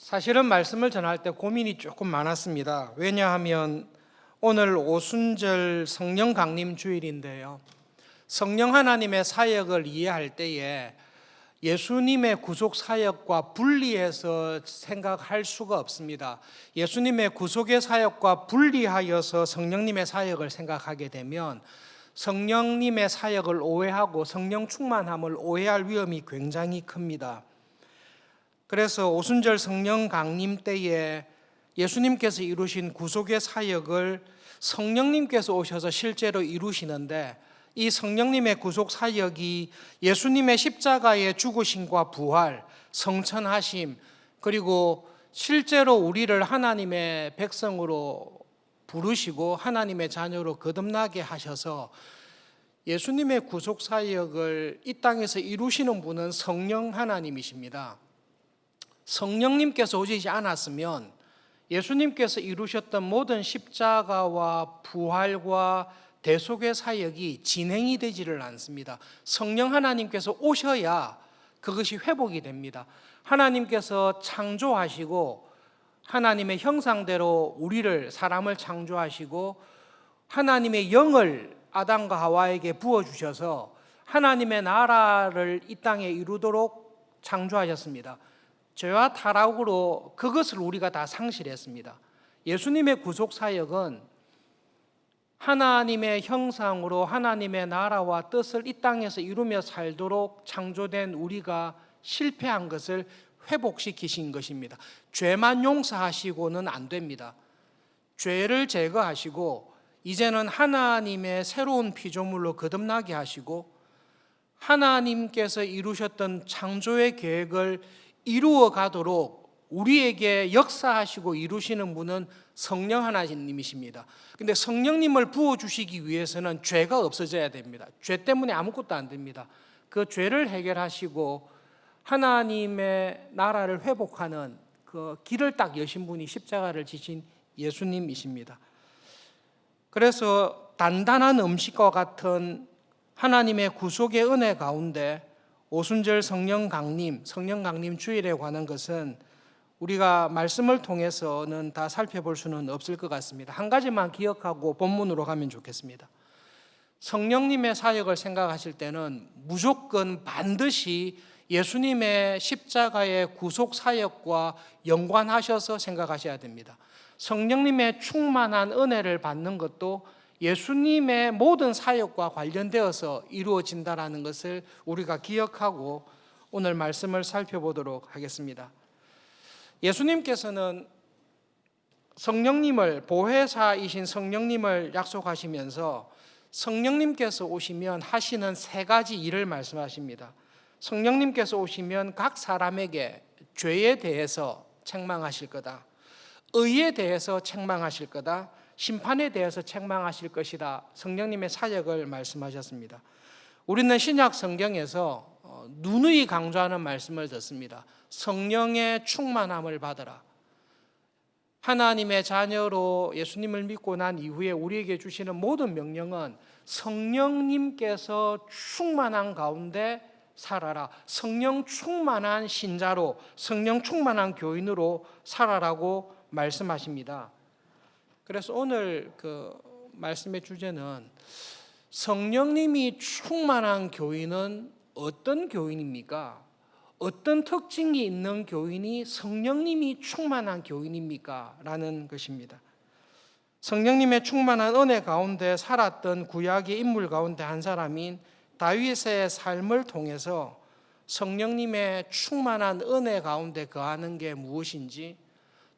사실은 말씀을 전할 때 고민이 조금 많았습니다. 왜냐하면 오늘 오순절 성령 강림 주일인데요. 성령 하나님의 사역을 이해할 때에 예수님의 구속 사역과 분리해서 생각할 수가 없습니다. 예수님의 구속의 사역과 분리하여서 성령님의 사역을 생각하게 되면 성령님의 사역을 오해하고 성령 충만함을 오해할 위험이 굉장히 큽니다. 그래서 오순절 성령 강림 때에 예수님께서 이루신 구속의 사역을 성령님께서 오셔서 실제로 이루시는데, 이 성령님의 구속 사역이 예수님의 십자가의 죽으심과 부활, 성천하심, 그리고 실제로 우리를 하나님의 백성으로 부르시고 하나님의 자녀로 거듭나게 하셔서 예수님의 구속 사역을 이 땅에서 이루시는 분은 성령 하나님이십니다. 성령님께서 오시지 않았으면 예수님께서 이루셨던 모든 십자가와 부활과 대속의 사역이 진행이 되지를 않습니다. 성령 하나님께서 오셔야 그것이 회복이 됩니다. 하나님께서 창조하시고 하나님의 형상대로 우리를, 사람을 창조하시고 하나님의 영을 아담과 하와에게 부어주셔서 하나님의 나라를 이 땅에 이루도록 창조하셨습니다. 죄와 타락으로 그것을 우리가 다 상실했습니다. 예수님의 구속 사역은 하나님의 형상으로 하나님의 나라와 뜻을 이 땅에서 이루며 살도록 창조된 우리가 실패한 것을 회복시키신 것입니다. 죄만 용서하시고는 안 됩니다. 죄를 제거하시고 이제는 하나님의 새로운 피조물로 거듭나게 하시고 하나님께서 이루셨던 창조의 계획을 이루어 가도록 우리에게 역사하시고 이루시는 분은 성령 하나님이십니다. 근데 성령님을 부어주시기 위해서는 죄가 없어져야 됩니다. 죄 때문에 아무것도 안 됩니다. 그 죄를 해결하시고 하나님의 나라를 회복하는 그 길을 딱 여신 분이 십자가를 지신 예수님이십니다. 그래서 단단한 음식과 같은 하나님의 구속의 은혜 가운데 오순절 성령 강림 주일에 관한 것은 우리가 말씀을 통해서는 다 살펴볼 수는 없을 것 같습니다. 한 가지만 기억하고 본문으로 가면 좋겠습니다. 성령님의 사역을 생각하실 때는 무조건 반드시 예수님의 십자가의 구속 사역과 연관하셔서 생각하셔야 됩니다. 성령님의 충만한 은혜를 받는 것도 예수님의 모든 사역과 관련되어서 이루어진다는 것을 우리가 기억하고 오늘 말씀을 살펴보도록 하겠습니다. 예수님께서는 성령님을, 보혜사이신 성령님을 약속하시면서 성령님께서 오시면 하시는 세 가지 일을 말씀하십니다. 성령님께서 오시면 각 사람에게 죄에 대해서 책망하실 거다, 의에 대해서 책망하실 거다, 심판에 대해서 책망하실 것이다. 성령님의 사역을 말씀하셨습니다. 우리는 신약 성경에서 누누이 강조하는 말씀을 듣습니다. 성령의 충만함을 받으라. 하나님의 자녀로 예수님을 믿고 난 이후에 우리에게 주시는 모든 명령은 성령님께서 충만한 가운데 살아라. 성령 충만한 신자로, 성령 충만한 교인으로 살아라고 말씀하십니다. 그래서 오늘 그 말씀의 주제는 성령님이 충만한 교인은 어떤 교인입니까? 어떤 특징이 있는 교인이 성령님이 충만한 교인입니까? 라는 것입니다. 성령님의 충만한 은혜 가운데 살았던 구약의 인물 가운데 한 사람인 다윗의 삶을 통해서 성령님의 충만한 은혜 가운데 거하는 게 무엇인지,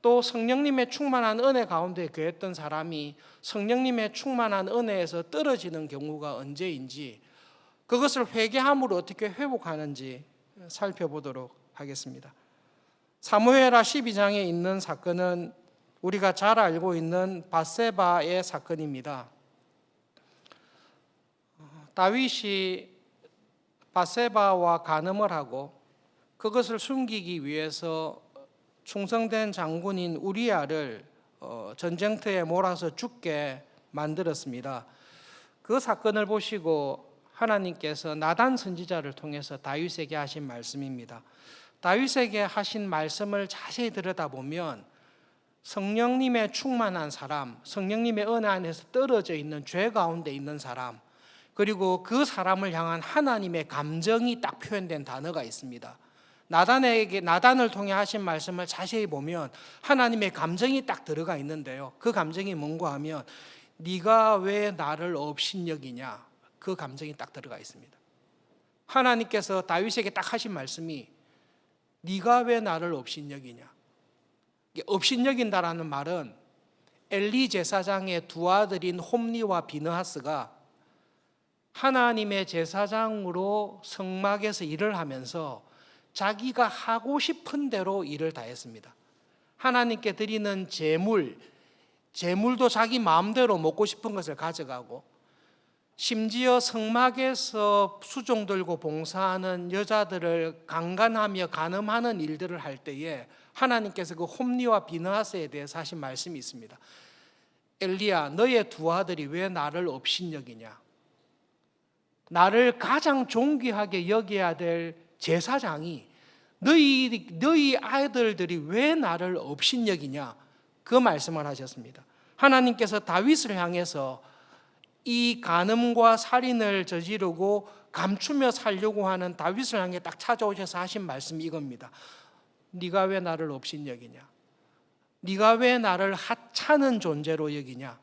또 성령님의 충만한 은혜 가운데 거했던 사람이 성령님의 충만한 은혜에서 떨어지는 경우가 언제인지, 그것을 회개함으로 어떻게 회복하는지 살펴보도록 하겠습니다. 사무엘하 12장에 있는 사건은 우리가 잘 알고 있는 밧세바의 사건입니다. 다윗이 밧세바와 간음을 하고 그것을 숨기기 위해서 충성된 장군인 우리아를 전쟁터에 몰아서 죽게 만들었습니다. 그 사건을 보시고 하나님께서 나단 선지자를 통해서 다윗에게 하신 말씀입니다. 다윗에게 하신 말씀을 자세히 들여다보면 성령님의 충만한 사람, 성령님의 은혜 안에서 떨어져 있는 죄 가운데 있는 사람, 그리고 그 사람을 향한 하나님의 감정이 딱 표현된 단어가 있습니다. 나단을 통해 하신 말씀을 자세히 보면 하나님의 감정이 딱 들어가 있는데요. 그 감정이 뭔가 하면 네가 왜 나를 없인 여기냐, 그 감정이 딱 들어가 있습니다. 하나님께서 다윗에게 딱 하신 말씀이 네가 왜 나를 없인 여기냐. 없인 여긴다라는 말은 엘리 제사장의 두 아들인 홈리와 비느하스가 하나님의 제사장으로 성막에서 일을 하면서 자기가 하고 싶은 대로 일을 다 했습니다. 하나님께 드리는 제물도 자기 마음대로 먹고 싶은 것을 가져가고, 심지어 성막에서 수종 들고 봉사하는 여자들을 강간하며 간음하는 일들을 할 때에 하나님께서 그 홈리와 비느하스에 대해서 하신 말씀이 있습니다. 엘리야, 너의 두 아들이 왜 나를 없인 여기냐? 나를 가장 존귀하게 여겨야 될 제사장이 너희 아들들이 왜 나를 없인 여기냐? 그 말씀을 하셨습니다. 하나님께서 다윗을 향해서 이 간음과 살인을 저지르고 감추며 살려고 하는 다윗을 향해 딱 찾아오셔서 하신 말씀이 이겁니다. 네가 왜 나를 없인 여기냐? 네가 왜 나를 하찮은 존재로 여기냐?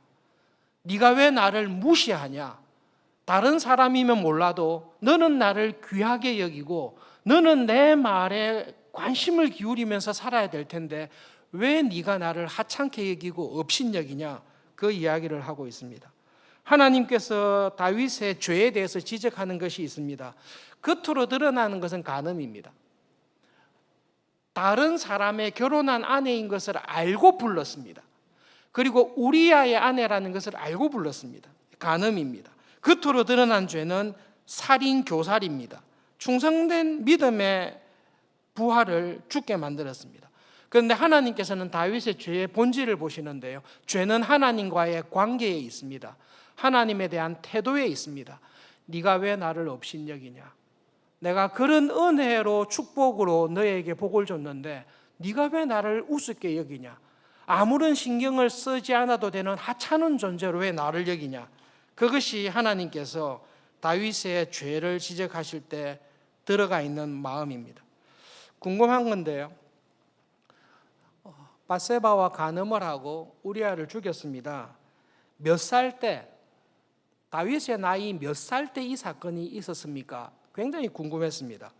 네가 왜 나를 무시하냐? 다른 사람이면 몰라도 너는 나를 귀하게 여기고 너는 내 말에 관심을 기울이면서 살아야 될 텐데 왜 네가 나를 하찮게 여기고 없인 여기냐? 그 이야기를 하고 있습니다. 하나님께서 다윗의 죄에 대해서 지적하는 것이 있습니다. 겉으로 드러나는 것은 간음입니다. 다른 사람의 결혼한 아내인 것을 알고 불렀습니다. 그리고 우리아의 아내라는 것을 알고 불렀습니다. 간음입니다. 겉으로 드러난 죄는 살인 교살입니다. 충성된 믿음의 부하를 죽게 만들었습니다. 그런데 하나님께서는 다윗의 죄의 본질을 보시는데요, 죄는 하나님과의 관계에 있습니다. 하나님에 대한 태도에 있습니다. 네가 왜 나를 없인 여기냐? 내가 그런 은혜로 축복으로 너에게 복을 줬는데 네가 왜 나를 우습게 여기냐? 아무런 신경을 쓰지 않아도 되는 하찮은 존재로 왜 나를 여기냐? 그것이 하나님께서 다윗의 죄를 지적하실 때 들어가 있는 마음입니다. 궁금한 건데요, 밧세바와 간음을 하고 우리아를 죽였습니다. 몇 살 때, 다윗의 나이 몇 살 때 이 사건이 있었습니까? 굉장히 궁금했습니다.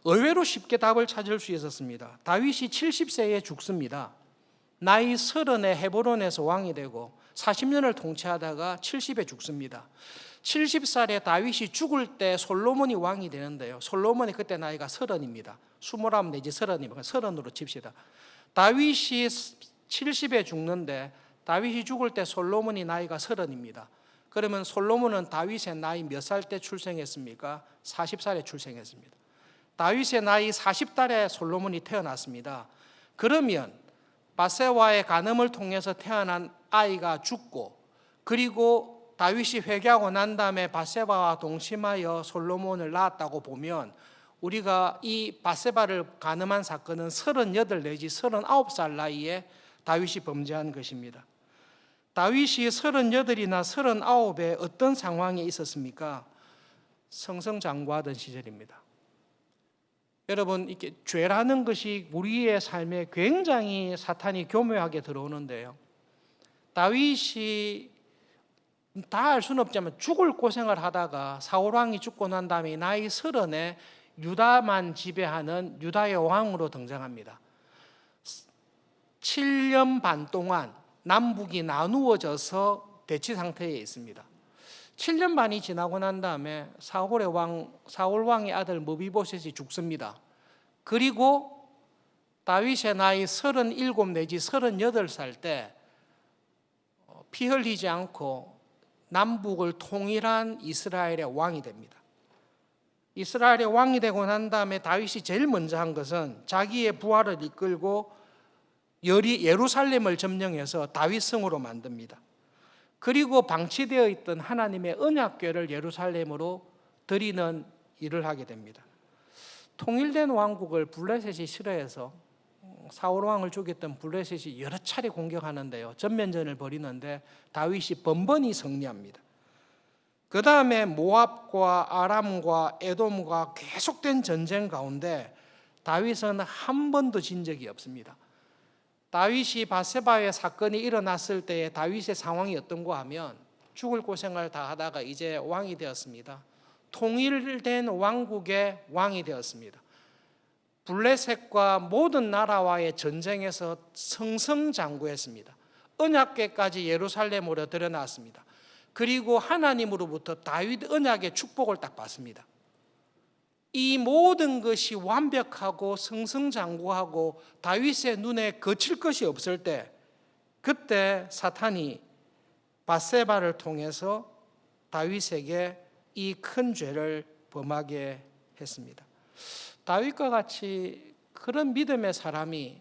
의외로 쉽게 답을 찾을 수 있었습니다. 다윗이 70세에 죽습니다. 나이 30에 헤브론에서 왕이 되고 40년을 통치하다가 70에 죽습니다. 70살에 다윗이 죽을 때 솔로몬이 왕이 되는데요, 솔로몬이 그때 나이가 30입니다. 29 내지 30이면 30으로 칩시다. 다윗이 70에 죽는데 다윗이 죽을 때 솔로몬이 나이가 30입니다. 그러면 솔로몬은 다윗의 나이 몇 살 때 출생했습니까? 40살에 출생했습니다. 다윗의 나이 40달에 솔로몬이 태어났습니다. 그러면 밧세바의 간음을 통해서 태어난 아이가 죽고, 그리고 다윗이 회개하고 난 다음에 밧세바와 동침하여 솔로몬을 낳았다고 보면 우리가 이 밧세바를 간음한 사건은 38 내지 39살 나이에 다윗이 범죄한 것입니다. 다윗이 38이나 39에 어떤 상황에 있었습니까? 성성장구하던 시절입니다. 여러분, 이렇게 죄라는 것이 우리의 삶에 굉장히 사탄이 교묘하게 들어오는데요, 다윗이 다 알 수는 없지만 죽을 고생을 하다가 사울 왕이 죽고 난 다음에 나이 30에 유다만 지배하는 유다의 왕으로 등장합니다. 7년 반 동안 남북이 나누어져서 대치 상태에 있습니다. 7년 반이 지나고 난 다음에 사울 왕의 아들 무비보셋이 죽습니다. 그리고 다윗의 나이 37 내지 38살 때 피 흘리지 않고 남북을 통일한 이스라엘의 왕이 됩니다. 이스라엘의 왕이 되고 난 다음에 다윗이 제일 먼저 한 것은 자기의 부하를 이끌고 예루살렘을 점령해서 다윗성으로 만듭니다. 그리고 방치되어 있던 하나님의 언약궤를 예루살렘으로 드리는 일을 하게 됩니다. 통일된 왕국을 블레셋이 싫어해서 사울 왕을 죽였던 블레셋이 여러 차례 공격하는데요, 전면전을 벌이는데 다윗이 번번이 승리합니다. 그 다음에 모압과 아람과 에돔과 계속된 전쟁 가운데 다윗은 한 번도 진 적이 없습니다. 다윗이 밧세바의 사건이 일어났을 때의 다윗의 상황이 어떤가 하면 죽을 고생을 다 하다가 이제 왕이 되었습니다. 통일된 왕국의 왕이 되었습니다. 블레셋과 모든 나라와의 전쟁에서 승승장구했습니다. 언약궤까지 예루살렘으로 들여놨습니다. 그리고 하나님으로부터 다윗 언약의 축복을 딱 받습니다. 이 모든 것이 완벽하고 승승장구하고 다윗의 눈에 거칠 것이 없을 때, 그때 사탄이 밧세바를 통해서 다윗에게 이 큰 죄를 범하게 했습니다. 다윗과 같이 그런 믿음의 사람이,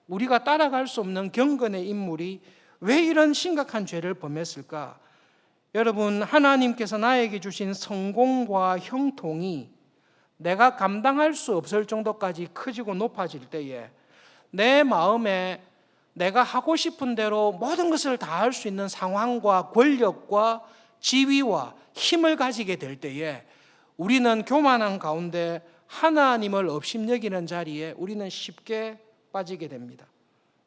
우리가 따라갈 수 없는 경건의 인물이 왜 이런 심각한 죄를 범했을까? 여러분, 하나님께서 나에게 주신 성공과 형통이 내가 감당할 수 없을 정도까지 커지고 높아질 때에 내 마음에 내가 하고 싶은 대로 모든 것을 다 할 수 있는 상황과 권력과 지위와 힘을 가지게 될 때에 우리는 교만한 가운데 하나님을 업신여기는 자리에 우리는 쉽게 빠지게 됩니다.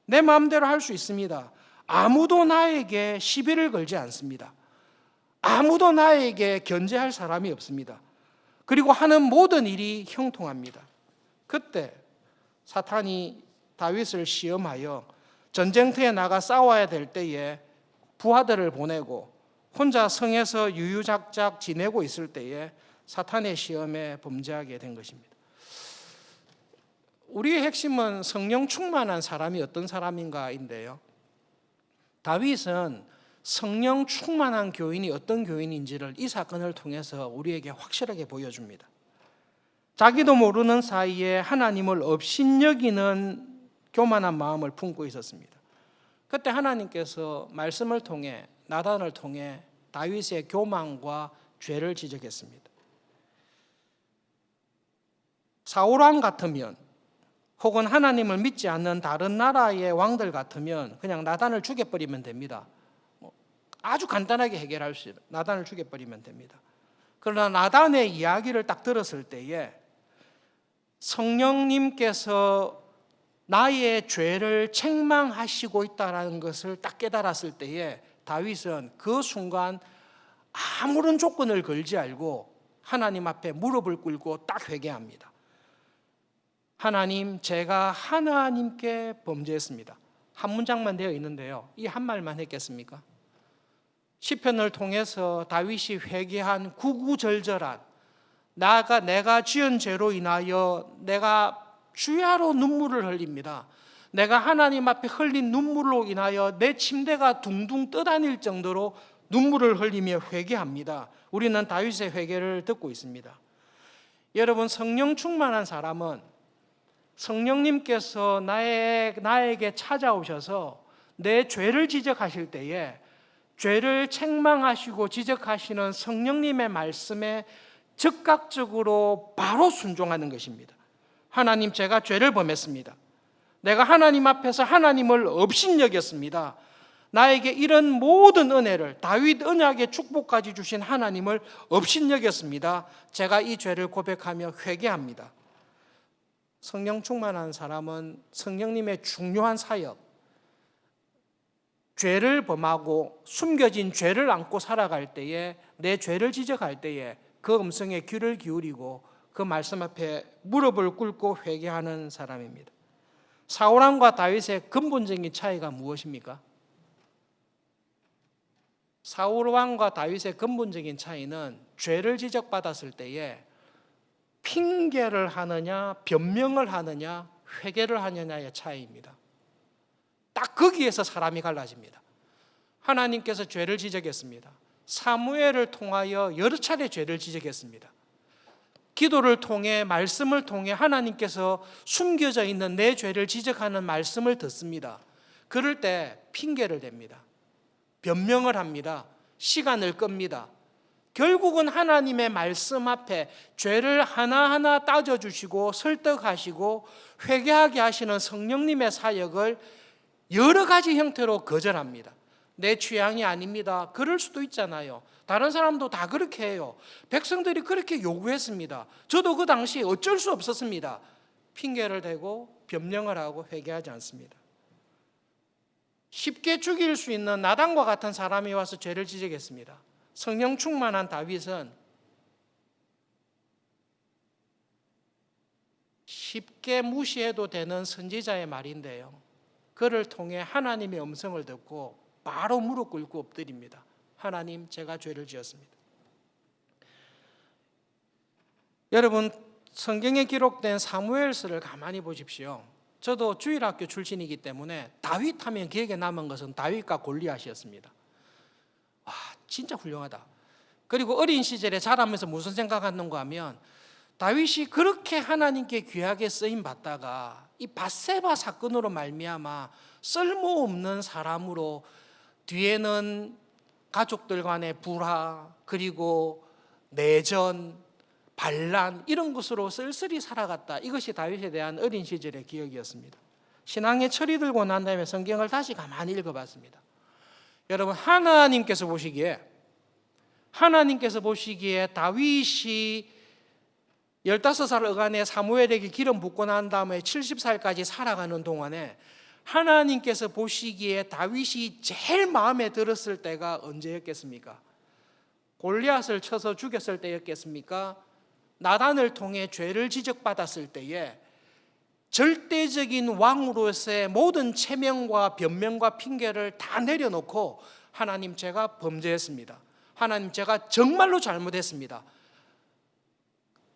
내 마음대로 할 수 있습니다. 아무도 나에게 시비를 걸지 않습니다. 아무도 나에게 견제할 사람이 없습니다. 그리고 하는 모든 일이 형통합니다. 그때 사탄이 다윗을 시험하여 전쟁터에 나가 싸워야 될 때에 부하들을 보내고 혼자 성에서 유유작작 지내고 있을 때에 사탄의 시험에 범죄하게 된 것입니다. 우리의 핵심은 성령 충만한 사람이 어떤 사람인가인데요, 다윗은 성령 충만한 교인이 어떤 교인인지를 이 사건을 통해서 우리에게 확실하게 보여줍니다. 자기도 모르는 사이에 하나님을 업신여기는 교만한 마음을 품고 있었습니다. 그때 하나님께서 말씀을 통해, 나단을 통해 다윗의 교만과 죄를 지적했습니다. 사울왕 같으면, 혹은 하나님을 믿지 않는 다른 나라의 왕들 같으면 그냥 나단을 죽여버리면 됩니다. 아주 간단하게 해결할 수 있어요. 나단을 죽여버리면 됩니다. 그러나 나단의 이야기를 딱 들었을 때에 성령님께서 나의 죄를 책망하시고 있다는 것을 딱 깨달았을 때에 다윗은 그 순간 아무런 조건을 걸지 않고 하나님 앞에 무릎을 꿇고 딱 회개합니다. 하나님, 제가 하나님께 범죄했습니다. 한 문장만 되어 있는데요, 이 한 말만 했겠습니까? 시편을 통해서 다윗이 회개한 구구절절한, 내가 지은 죄로 인하여 내가 주야로 눈물을 흘립니다. 내가 하나님 앞에 흘린 눈물로 인하여 내 침대가 둥둥 떠다닐 정도로 눈물을 흘리며 회개합니다. 우리는 다윗의 회개를 듣고 있습니다. 여러분, 성령 충만한 사람은 성령님께서 나에게 찾아오셔서 내 죄를 지적하실 때에 죄를 책망하시고 지적하시는 성령님의 말씀에 즉각적으로 바로 순종하는 것입니다. 하나님, 제가 죄를 범했습니다. 내가 하나님 앞에서 하나님을 업신여겼습니다. 나에게 이런 모든 은혜를, 다윗 언약의 축복까지 주신 하나님을 업신여겼습니다. 제가 이 죄를 고백하며 회개합니다. 성령 충만한 사람은 성령님의 중요한 사역, 죄를 범하고 숨겨진 죄를 안고 살아갈 때에, 내 죄를 지적할 때에 그 음성에 귀를 기울이고 그 말씀 앞에 무릎을 꿇고 회개하는 사람입니다. 사울왕과 다윗의 근본적인 차이가 무엇입니까? 사울왕과 다윗의 근본적인 차이는 죄를 지적받았을 때에 핑계를 하느냐, 변명을 하느냐, 회개를 하느냐의 차이입니다. 딱 거기에서 사람이 갈라집니다. 하나님께서 죄를 지적했습니다. 사무엘을 통하여 여러 차례 죄를 지적했습니다. 기도를 통해, 말씀을 통해 하나님께서 숨겨져 있는 내 죄를 지적하는 말씀을 듣습니다. 그럴 때 핑계를 댑니다. 변명을 합니다. 시간을 끕니다. 결국은 하나님의 말씀 앞에 죄를 하나하나 따져주시고 설득하시고 회개하게 하시는 성령님의 사역을 여러 가지 형태로 거절합니다. 내 취향이 아닙니다. 그럴 수도 있잖아요. 다른 사람도 다 그렇게 해요. 백성들이 그렇게 요구했습니다. 저도 그 당시 어쩔 수 없었습니다. 핑계를 대고 변명을 하고 회개하지 않습니다. 쉽게 죽일 수 있는 나단과 같은 사람이 와서 죄를 지적했습니다. 성령 충만한 다윗은 쉽게 무시해도 되는 선지자의 말인데요, 그를 통해 하나님의 음성을 듣고 바로 무릎 꿇고 엎드립니다. 하나님, 제가 죄를 지었습니다. 여러분, 성경에 기록된 사무엘서를 가만히 보십시오. 저도 주일학교 출신이기 때문에 다윗 하면 기억에 남은 것은 다윗과 골리앗이었습니다. 와, 진짜 훌륭하다. 그리고 어린 시절에 자라면서 무슨 생각하는가 하면, 다윗이 그렇게 하나님께 귀하게 쓰임 받다가 이 밧세바 사건으로 말미암아 쓸모없는 사람으로 뒤에는 가족들 간의 불화, 그리고 내전, 반란, 이런 것으로 쓸쓸히 살아갔다. 이것이 다윗에 대한 어린 시절의 기억이었습니다. 신앙의 철이 들고 난 다음에 성경을 다시 가만히 읽어봤습니다. 여러분, 하나님께서 보시기에 다윗이 15살 어간에 사무엘에게 기름 붓고 난 다음에 70살까지 살아가는 동안에 하나님께서 보시기에 다윗이 제일 마음에 들었을 때가 언제였겠습니까? 골리앗을 쳐서 죽였을 때였겠습니까? 나단을 통해 죄를 지적받았을 때에 절대적인 왕으로서의 모든 체면과 변명과 핑계를 다 내려놓고, 하나님, 제가 범죄했습니다. 하나님, 제가 정말로 잘못했습니다.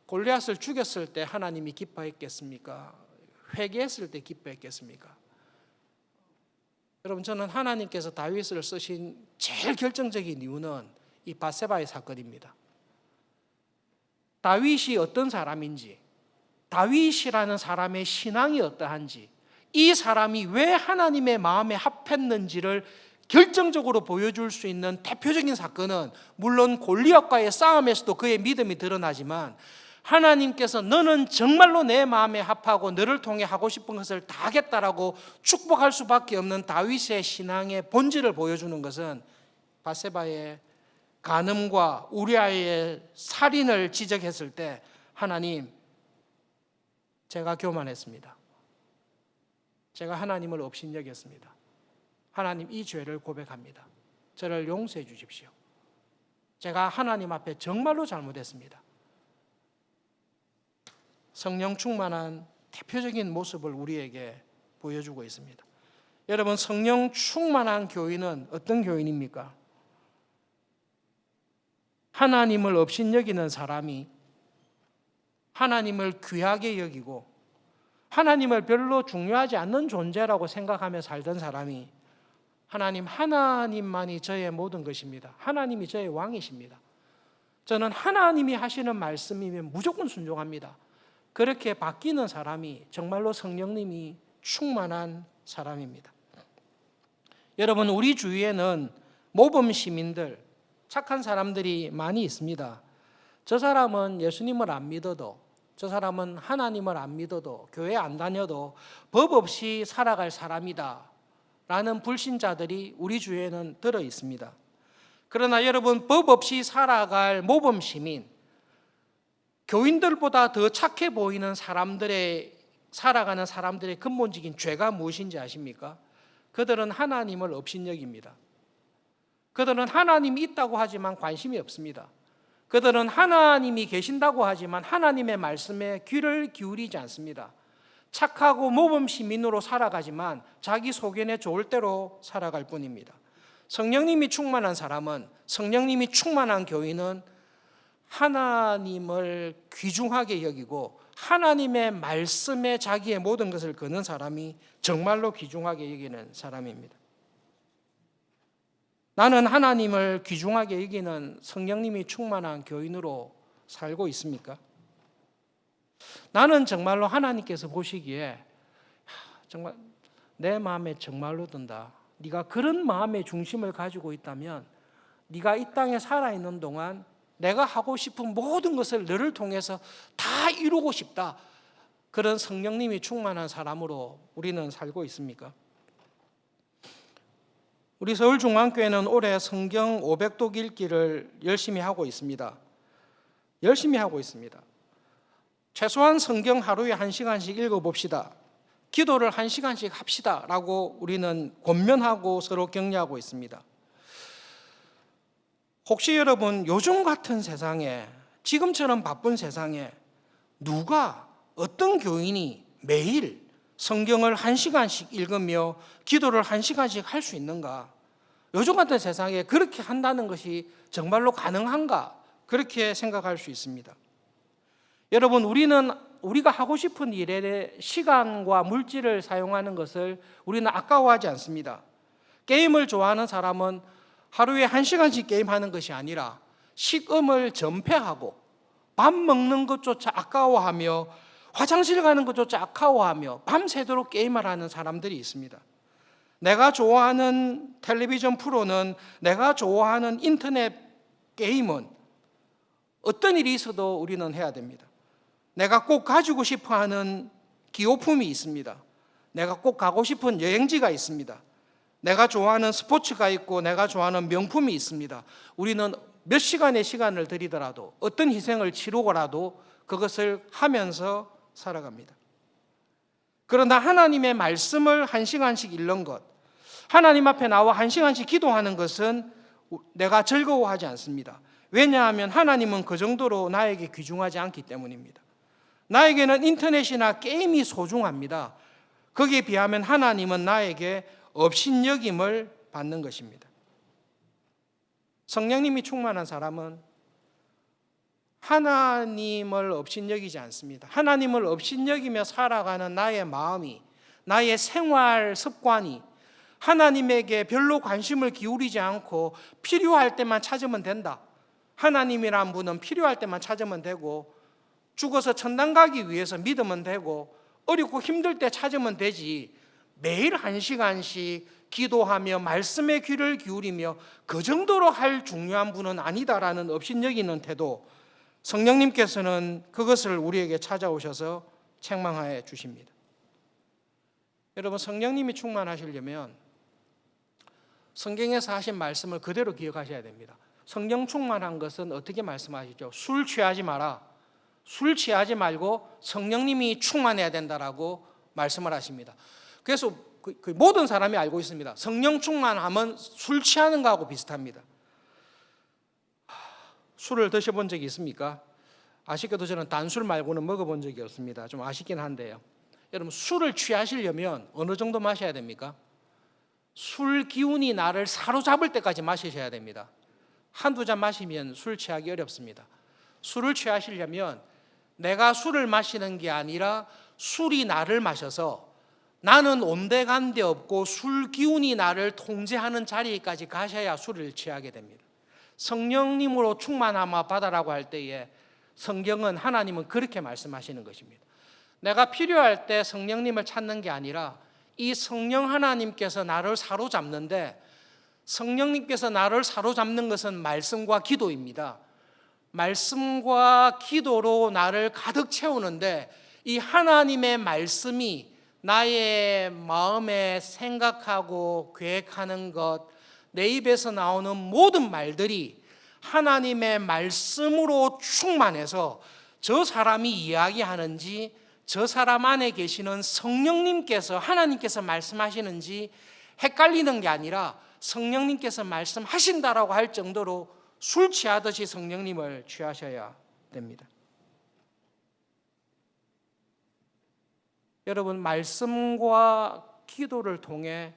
골리앗을 죽였을 때 하나님이 기뻐했겠습니까? 회개했을 때 기뻐했겠습니까? 여러분, 저는 하나님께서 다윗을 쓰신 제일 결정적인 이유는 이 밧세바의 사건입니다. 다윗이 어떤 사람인지, 다윗이라는 사람의 신앙이 어떠한지, 이 사람이 왜 하나님의 마음에 합했는지를 결정적으로 보여줄 수 있는 대표적인 사건은, 물론 골리앗과의 싸움에서도 그의 믿음이 드러나지만, 하나님께서 너는 정말로 내 마음에 합하고 너를 통해 하고 싶은 것을 다 하겠다라고 축복할 수밖에 없는 다윗의 신앙의 본질을 보여주는 것은, 밧세바의 간음과 우리아의 살인을 지적했을 때, 하나님, 제가 교만했습니다. 제가 하나님을 업신여겼습니다. 하나님, 이 죄를 고백합니다. 저를 용서해 주십시오. 제가 하나님 앞에 정말로 잘못했습니다. 성령 충만한 대표적인 모습을 우리에게 보여주고 있습니다. 여러분, 성령 충만한 교인은 어떤 교인입니까? 하나님을 업신여기는 사람이 하나님을 귀하게 여기고 하나님을 별로 중요하지 않는 존재라고 생각하며 살던 사람이, 하나님만이 저의 모든 것입니다. 하나님이 저의 왕이십니다. 저는 하나님이 하시는 말씀이면 무조건 순종합니다. 그렇게 바뀌는 사람이 정말로 성령님이 충만한 사람입니다. 여러분, 우리 주위에는 모범 시민들, 착한 사람들이 많이 있습니다. 저 사람은 예수님을 안 믿어도, 저 사람은 하나님을 안 믿어도, 교회 안 다녀도 법 없이 살아갈 사람이다 라는 불신자들이 우리 주위에는 들어 있습니다. 그러나 여러분, 법 없이 살아갈 모범 시민, 교인들보다 더 착해 보이는 살아가는 사람들의 근본적인 죄가 무엇인지 아십니까? 그들은 하나님을 업신여깁니다. 그들은 하나님이 있다고 하지만 관심이 없습니다. 그들은 하나님이 계신다고 하지만 하나님의 말씀에 귀를 기울이지 않습니다. 착하고 모범 시민으로 살아가지만 자기 소견에 좋을 대로 살아갈 뿐입니다. 성령님이 충만한 사람은, 성령님이 충만한 교인은 하나님을 귀중하게 여기고 하나님의 말씀에 자기의 모든 것을 거는 사람이 정말로 귀중하게 여기는 사람입니다. 나는 하나님을 귀중하게 여기는 성령님이 충만한 교인으로 살고 있습니까? 나는 정말로 하나님께서 보시기에 정말 내 마음에 정말로 든다. 네가 그런 마음의 중심을 가지고 있다면 네가 이 땅에 살아있는 동안 내가 하고 싶은 모든 것을 너를 통해서 다 이루고 싶다. 그런 성령님이 충만한 사람으로 우리는 살고 있습니까? 우리 서울중앙교회는 올해 성경 500독 읽기를 열심히 하고 있습니다. 열심히 하고 있습니다. 최소한 성경 하루에 1시간씩 읽어봅시다. 기도를 1시간씩 합시다 라고 우리는 권면하고 서로 격려하고 있습니다. 혹시 여러분 요즘 같은 세상에, 지금처럼 바쁜 세상에 누가, 어떤 교인이 매일 성경을 1시간씩 읽으며 기도를 1시간씩 할 수 있는가? 요즘 같은 세상에 그렇게 한다는 것이 정말로 가능한가? 그렇게 생각할 수 있습니다. 여러분, 우리가 하고 싶은 일에 시간과 물질을 사용하는 것을 우리는 아까워하지 않습니다. 게임을 좋아하는 사람은 하루에 1시간씩 게임하는 것이 아니라 식음을 전폐하고 밥 먹는 것조차 아까워하며 화장실 가는 것조차 아까워하며 밤새도록 게임을 하는 사람들이 있습니다. 내가 좋아하는 텔레비전 프로는, 내가 좋아하는 인터넷 게임은 어떤 일이 있어도 우리는 해야 됩니다. 내가 꼭 가지고 싶어하는 기호품이 있습니다. 내가 꼭 가고 싶은 여행지가 있습니다. 내가 좋아하는 스포츠가 있고 내가 좋아하는 명품이 있습니다. 우리는 몇 시간의 시간을 들이더라도 어떤 희생을 치르고라도 그것을 하면서 살아갑니다. 그러나 하나님의 말씀을 1시간씩 읽는 것, 하나님 앞에 나와 1시간씩 기도하는 것은 내가 즐거워하지 않습니다. 왜냐하면 하나님은 그 정도로 나에게 귀중하지 않기 때문입니다. 나에게는 인터넷이나 게임이 소중합니다. 거기에 비하면 하나님은 나에게 업신여김을 받는 것입니다. 성령님이 충만한 사람은 하나님을 업신여기지 않습니다. 하나님을 업신여기며 살아가는 나의 마음이, 나의 생활 습관이 하나님에게 별로 관심을 기울이지 않고 필요할 때만 찾으면 된다. 하나님이란 분은 필요할 때만 찾으면 되고, 죽어서 천당 가기 위해서 믿으면 되고, 어렵고 힘들 때 찾으면 되지, 매일 1시간씩 기도하며 말씀에 귀를 기울이며 그 정도로 할 중요한 분은 아니다라는 업신여기는 태도, 성령님께서는 그것을 우리에게 찾아오셔서 책망하여 주십니다. 여러분, 성령님이 충만하시려면 성경에서 하신 말씀을 그대로 기억하셔야 됩니다. 성령 충만한 것은 어떻게 말씀하시죠? 술 취하지 마라. 술 취하지 말고 성령님이 충만해야 된다라고 말씀을 하십니다. 그래서 그 모든 사람이 알고 있습니다. 성령 충만하면 술 취하는 거하고 비슷합니다. 술을 드셔본 적이 있습니까? 아쉽게도 저는 단술 말고는 먹어본 적이 없습니다. 좀 아쉽긴 한데요. 여러분, 술을 취하시려면 어느 정도 마셔야 됩니까? 술 기운이 나를 사로잡을 때까지 마시셔야 됩니다. 한두 잔 마시면 술 취하기 어렵습니다. 술을 취하시려면 내가 술을 마시는 게 아니라 술이 나를 마셔서 나는 온데간데 없고 술 기운이 나를 통제하는 자리까지 가셔야 술을 취하게 됩니다. 성령님으로 충만함을 받아라고 할 때에 성경은, 하나님은 그렇게 말씀하시는 것입니다. 내가 필요할 때 성령님을 찾는 게 아니라 이 성령 하나님께서 나를 사로잡는데, 성령님께서 나를 사로잡는 것은 말씀과 기도입니다. 말씀과 기도로 나를 가득 채우는데, 이 하나님의 말씀이 나의 마음에 생각하고 계획하는 것, 내 입에서 나오는 모든 말들이 하나님의 말씀으로 충만해서 저 사람이 이야기하는지, 저 사람 안에 계시는 성령님께서, 하나님께서 말씀하시는지 헷갈리는 게 아니라 성령님께서 말씀하신다라고 할 정도로 술 취하듯이 성령님을 취하셔야 됩니다. 여러분, 말씀과 기도를 통해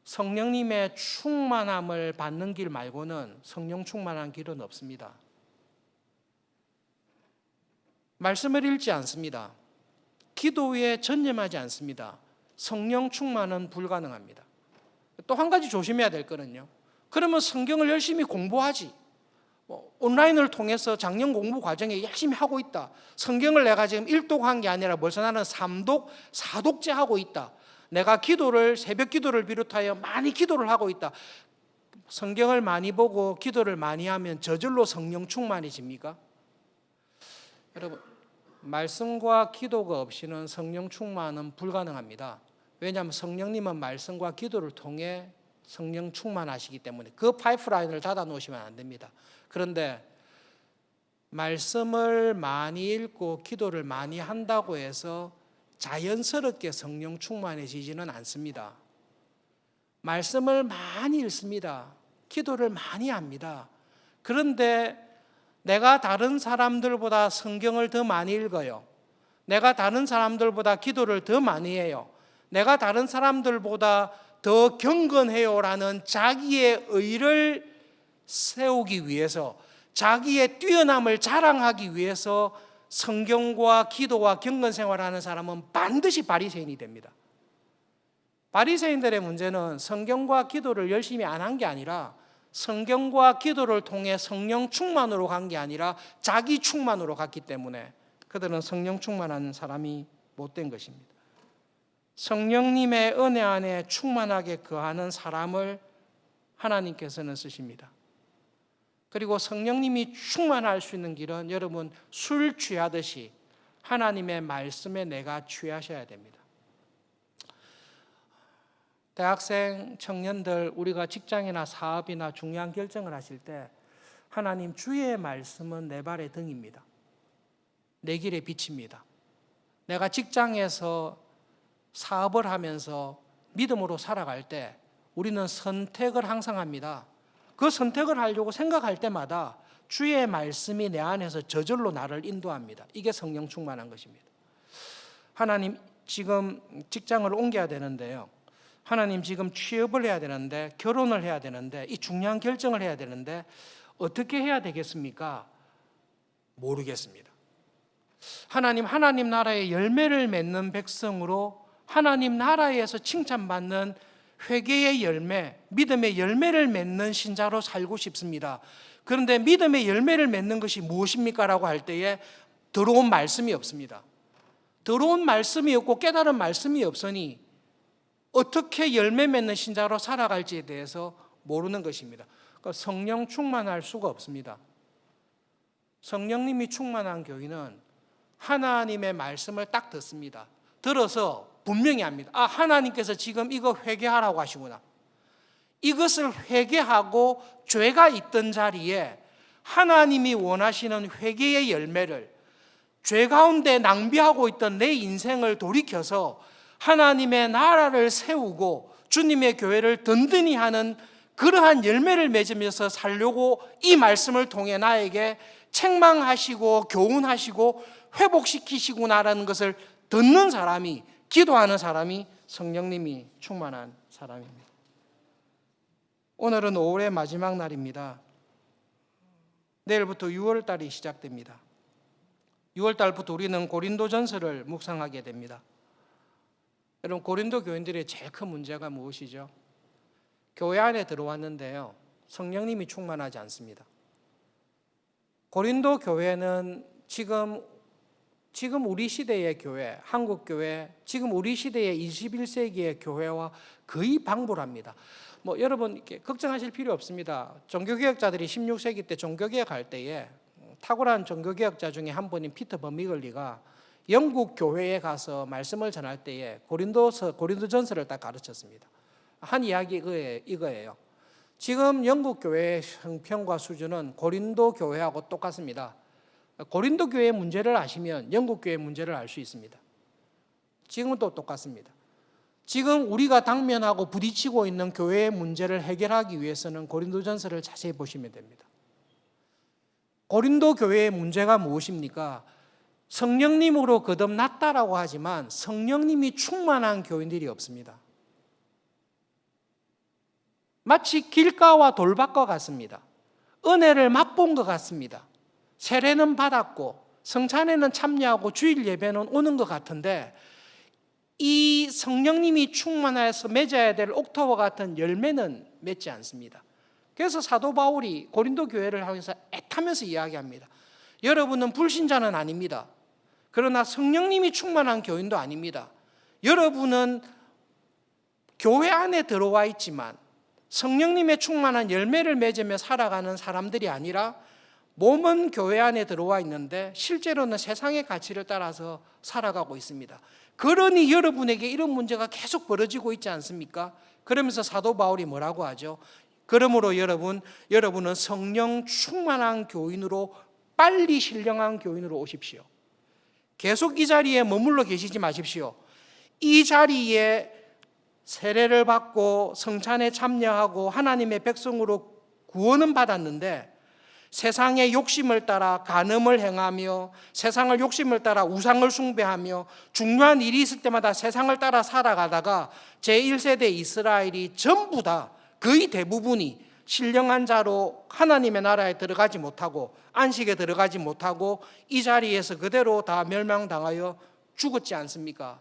성령님의 충만함을 받는 길 말고는 성령 충만한 길은 없습니다. 말씀을 읽지 않습니다. 기도에 전념하지 않습니다. 성령 충만은 불가능합니다. 또 한 가지 조심해야 될 거는요, 그러면 성경을 열심히 공부하지, 온라인을 통해서 작년 공부 과정에 열심히 하고 있다, 성경을 내가 지금 1독한 게 아니라 벌써 나는 3독, 4독째 하고 있다, 내가 기도를, 새벽 기도를 비롯하여 많이 기도를 하고 있다, 성경을 많이 보고 기도를 많이 하면 저절로 성령 충만해집니까? 여러분, 말씀과 기도가 없이는 성령 충만은 불가능합니다. 왜냐하면 성령님은 말씀과 기도를 통해 성령 충만하시기 때문에 그 파이프라인을 닫아 놓으시면 안 됩니다. 그런데 말씀을 많이 읽고 기도를 많이 한다고 해서 자연스럽게 성령 충만해지지는 않습니다. 말씀을 많이 읽습니다. 기도를 많이 합니다. 그런데 내가 다른 사람들보다 성경을 더 많이 읽어요. 내가 다른 사람들보다 기도를 더 많이 해요. 내가 다른 사람들보다 더 경건해요라는 자기의 의를 세우기 위해서, 자기의 뛰어남을 자랑하기 위해서 성경과 기도와 경건 생활하는 사람은 반드시 바리새인이 됩니다. 바리새인들의 문제는 성경과 기도를 열심히 안 한 게 아니라 성경과 기도를 통해 성령 충만으로 간 게 아니라 자기 충만으로 갔기 때문에 그들은 성령 충만한 사람이 못된 것입니다. 성령님의 은혜 안에 충만하게 거하는 사람을 하나님께서는 쓰십니다. 그리고 성령님이 충만할 수 있는 길은 여러분 술 취하듯이 하나님의 말씀에 내가 취하셔야 됩니다. 대학생, 청년들, 우리가 직장이나 사업이나 중요한 결정을 하실 때 하나님 주의 말씀은 내 발의 등입니다. 내 길의 빛입니다. 내가 직장에서 사업을 하면서 믿음으로 살아갈 때 우리는 선택을 항상 합니다. 그 선택을 하려고 생각할 때마다 주의 말씀이 내 안에서 저절로 나를 인도합니다. 이게 성령 충만한 것입니다. 하나님 지금 직장을 옮겨야 되는데요. 하나님 지금 취업을 해야 되는데, 결혼을 해야 되는데, 이 중요한 결정을 해야 되는데 어떻게 해야 되겠습니까? 모르겠습니다. 하나님 나라의 열매를 맺는 백성으로 하나님 나라에서 칭찬받는 회개의 열매, 믿음의 열매를 맺는 신자로 살고 싶습니다. 그런데 믿음의 열매를 맺는 것이 무엇입니까? 라고 할 때에 들어온 말씀이 없습니다. 들어온 말씀이 없고 깨달은 말씀이 없으니 어떻게 열매 맺는 신자로 살아갈지에 대해서 모르는 것입니다. 그러니까 성령 충만할 수가 없습니다. 성령님이 충만한 교인은 하나님의 말씀을 딱 듣습니다. 들어서 분명히 합니다. 아, 하나님께서 지금 이거 회개하라고 하시구나. 이것을 회개하고 죄가 있던 자리에 하나님이 원하시는 회개의 열매를, 죄 가운데 낭비하고 있던 내 인생을 돌이켜서 하나님의 나라를 세우고 주님의 교회를 든든히 하는 그러한 열매를 맺으면서 살려고 이 말씀을 통해 나에게 책망하시고 교훈하시고 회복시키시구나라는 것을 듣는 사람이, 기도하는 사람이 성령님이 충만한 사람입니다. 오늘은 5월의 마지막 날입니다. 내일부터 6월 달이 시작됩니다. 6월 달부터 우리는 고린도전서를 묵상하게 됩니다. 여러분, 고린도 교인들의 제일 큰 문제가 무엇이죠? 교회 안에 들어왔는데요, 성령님이 충만하지 않습니다. 고린도 교회는 지금 우리 시대의 교회, 한국 교회, 지금 우리 시대의 21세기의 교회와 거의 방불합니다. 여러분 이렇게 걱정하실 필요 없습니다. 종교개혁자들이 16세기 때 종교개혁할 때에 탁월한 종교개혁자 중에 한 분인 피터 버미글리가 영국 교회에 가서 말씀을 전할 때에 고린도전서를 딱 가르쳤습니다. 한 이야기 이거예요. 지금 영국 교회의 형편과 수준은 고린도 교회하고 똑같습니다. 고린도 교회의 문제를 아시면 영국 교회의 문제를 알 수 있습니다. 지금은 또 똑같습니다. 지금 우리가 당면하고 부딪히고 있는 교회의 문제를 해결하기 위해서는 고린도전서를 자세히 보시면 됩니다. 고린도 교회의 문제가 무엇입니까? 성령님으로 거듭났다라고 하지만 성령님이 충만한 교인들이 없습니다. 마치 길가와 돌밭과 같습니다. 은혜를 맛본 것 같습니다. 세례는 받았고 성찬에는 참여하고 주일 예배는 오는 것 같은데 이 성령님이 충만해서 맺어야 될 옥토와 같은 열매는 맺지 않습니다. 그래서 사도 바울이 고린도 교회를 하면서 애타면서 이야기합니다. 여러분은 불신자는 아닙니다. 그러나 성령님이 충만한 교인도 아닙니다. 여러분은 교회 안에 들어와 있지만 성령님의 충만한 열매를 맺으며 살아가는 사람들이 아니라 몸은 교회 안에 들어와 있는데 실제로는 세상의 가치를 따라서 살아가고 있습니다. 그러니 여러분에게 이런 문제가 계속 벌어지고 있지 않습니까? 그러면서 사도 바울이 뭐라고 하죠? 그러므로 여러분은 성령 충만한 교인으로 빨리 신령한 교인으로 오십시오. 계속 이 자리에 머물러 계시지 마십시오. 이 자리에 세례를 받고 성찬에 참여하고 하나님의 백성으로 구원은 받았는데 세상의 욕심을 따라 간음을 행하며 세상의 욕심을 따라 우상을 숭배하며 중요한 일이 있을 때마다 세상을 따라 살아가다가 제1세대 이스라엘이 전부 다 거의 대부분이 신령한 자로 하나님의 나라에 들어가지 못하고 안식에 들어가지 못하고 이 자리에서 그대로 다 멸망당하여 죽었지 않습니까?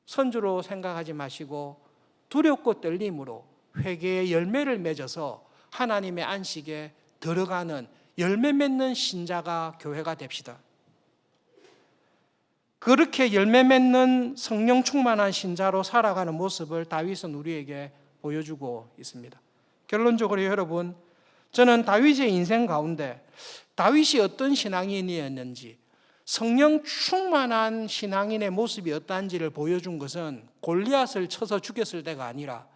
선주로 생각하지 마시고 두렵고 떨림으로 회개의 열매를 맺어서 하나님의 안식에 들어가는 열매 맺는 신자가 교회가 됩시다. 그렇게 열매 맺는 성령 충만한 신자로 살아가는 모습을 다윗은 우리에게 보여주고 있습니다. 결론적으로 여러분, 저는 다윗의 인생 가운데 다윗이 어떤 신앙인이었는지, 성령 충만한 신앙인의 모습이 어떠한지를 보여준 것은 골리앗을 쳐서 죽였을 때가 아니라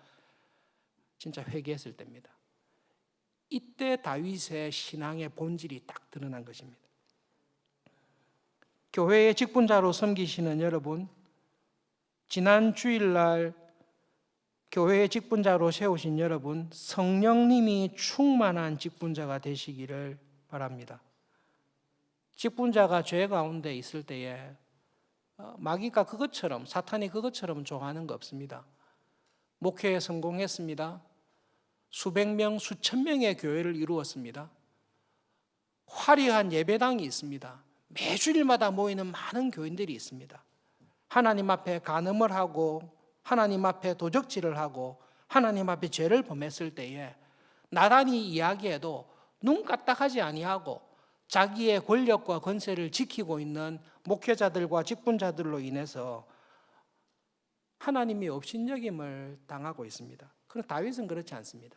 진짜 회개했을 때입니다. 이때 다윗의 신앙의 본질이 딱 드러난 것입니다. 교회의 직분자로 섬기시는 여러분, 지난 주일날 교회의 직분자로 세우신 여러분, 성령님이 충만한 직분자가 되시기를 바랍니다. 직분자가 죄 가운데 있을 때에 마귀가 그것처럼, 사탄이 그것처럼 좋아하는 거 없습니다. 목회에 성공했습니다. 수백 명, 수천 명의 교회를 이루었습니다. 화려한 예배당이 있습니다. 매주일마다 모이는 많은 교인들이 있습니다. 하나님 앞에 간음을 하고 하나님 앞에 도적질을 하고 하나님 앞에 죄를 범했을 때에 나란히 이야기해도 눈 까딱하지 아니하고 자기의 권력과 권세를 지키고 있는 목회자들과 직분자들로 인해서 하나님이 업신여김을 당하고 있습니다. 그런데 다윗은 그렇지 않습니다.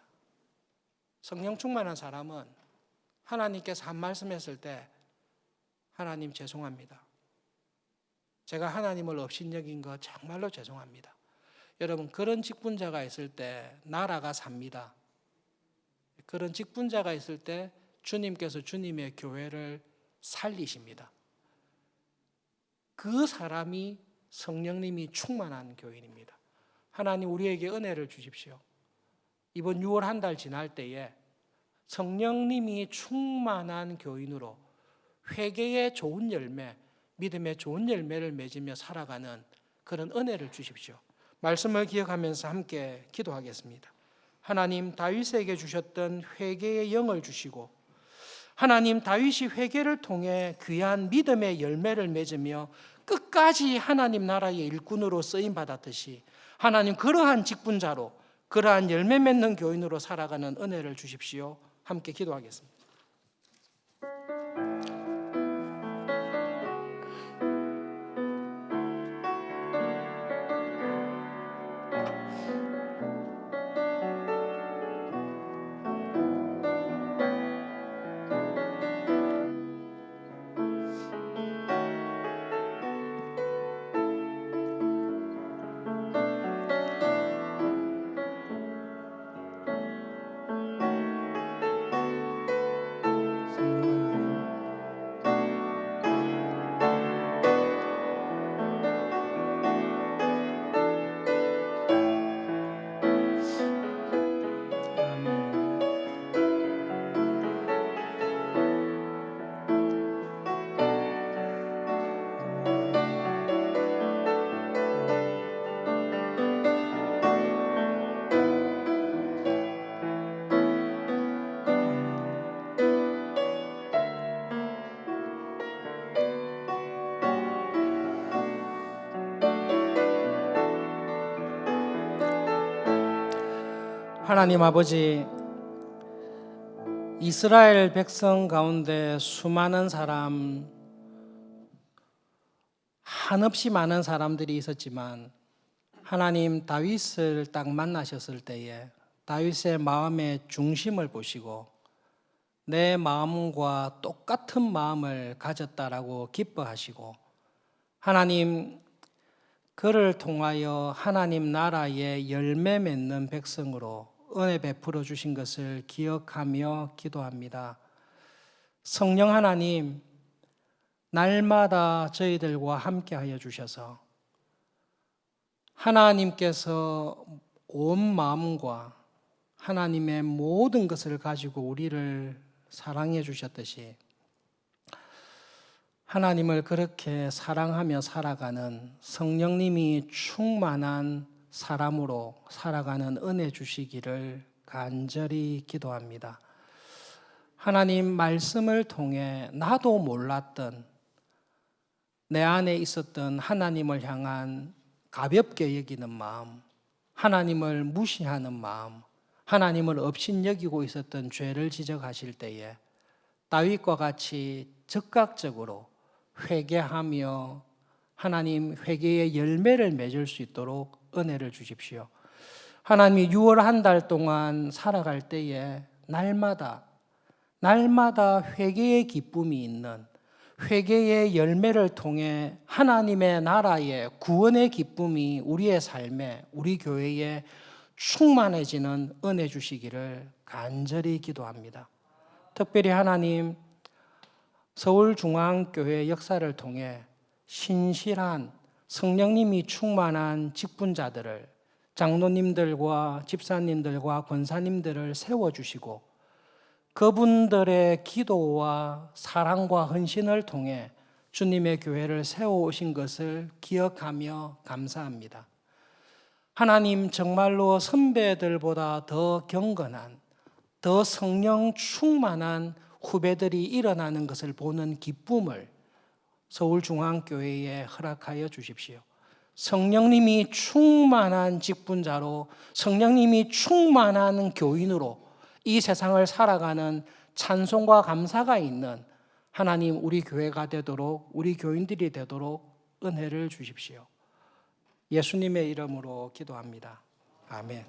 성령 충만한 사람은 하나님께서 한 말씀했을 때 하나님 죄송합니다. 제가 하나님을 업신여긴 거 정말로 죄송합니다. 여러분, 그런 직분자가 있을 때 나라가 삽니다. 그런 직분자가 있을 때 주님께서 주님의 교회를 살리십니다. 그 사람이 성령님이 충만한 교인입니다. 하나님 우리에게 은혜를 주십시오. 이번 6월 한 달 지날 때에 성령님이 충만한 교인으로 회개의 좋은 열매, 믿음의 좋은 열매를 맺으며 살아가는 그런 은혜를 주십시오. 말씀을 기억하면서 함께 기도하겠습니다. 하나님, 다윗에게 주셨던 회개의 영을 주시고 하나님, 다윗이 회개를 통해 귀한 믿음의 열매를 맺으며 끝까지 하나님 나라의 일꾼으로 쓰임받았듯이 하나님, 그러한 직분자로 그러한 열매 맺는 교인으로 살아가는 은혜를 주십시오. 함께 기도하겠습니다. 하나님 아버지, 이스라엘 백성 가운데 수많은 사람, 한없이 많은 사람들이 있었지만 하나님 다윗을 딱 만나셨을 때에 다윗의 마음의 중심을 보시고 내 마음과 똑같은 마음을 가졌다라고 기뻐하시고 하나님 그를 통하여 하나님 나라의 열매 맺는 백성으로 은혜 베풀어 주신 것을 기억하며 기도합니다. 성령 하나님, 날마다 저희들과 함께하여 주셔서 하나님께서 온 마음과 하나님의 모든 것을 가지고 우리를 사랑해 주셨듯이 하나님을 그렇게 사랑하며 살아가는 성령님이 충만한 사람으로 살아가는 은혜 주시기를 간절히 기도합니다. 하나님 말씀을 통해 나도 몰랐던 내 안에 있었던 하나님을 향한 가볍게 여기는 마음, 하나님을 무시하는 마음, 하나님을 업신여기고 있었던 죄를 지적하실 때에 다윗과 같이 즉각적으로 회개하며 하나님 회개의 열매를 맺을 수 있도록 은혜를 주십시오. 하나님이 6월 한 달 동안 살아갈 때에 날마다 회개의 기쁨이 있는 회개의 열매를 통해 하나님의 나라의 구원의 기쁨이 우리의 삶에 우리 교회에 충만해지는 은혜 주시기를 간절히 기도합니다. 특별히 하나님 서울중앙교회 역사를 통해 신실한 성령님이 충만한 직분자들을 장로님들과 집사님들과 권사님들을 세워주시고 그분들의 기도와 사랑과 헌신을 통해 주님의 교회를 세워오신 것을 기억하며 감사합니다. 하나님 정말로 선배들보다 더 경건한 더 성령 충만한 후배들이 일어나는 것을 보는 기쁨을 서울중앙교회에 허락하여 주십시오. 성령님이 충만한 직분자로 성령님이 충만한 교인으로 이 세상을 살아가는 찬송과 감사가 있는 하나님 우리 교회가 되도록 우리 교인들이 되도록 은혜를 주십시오. 예수님의 이름으로 기도합니다. 아멘.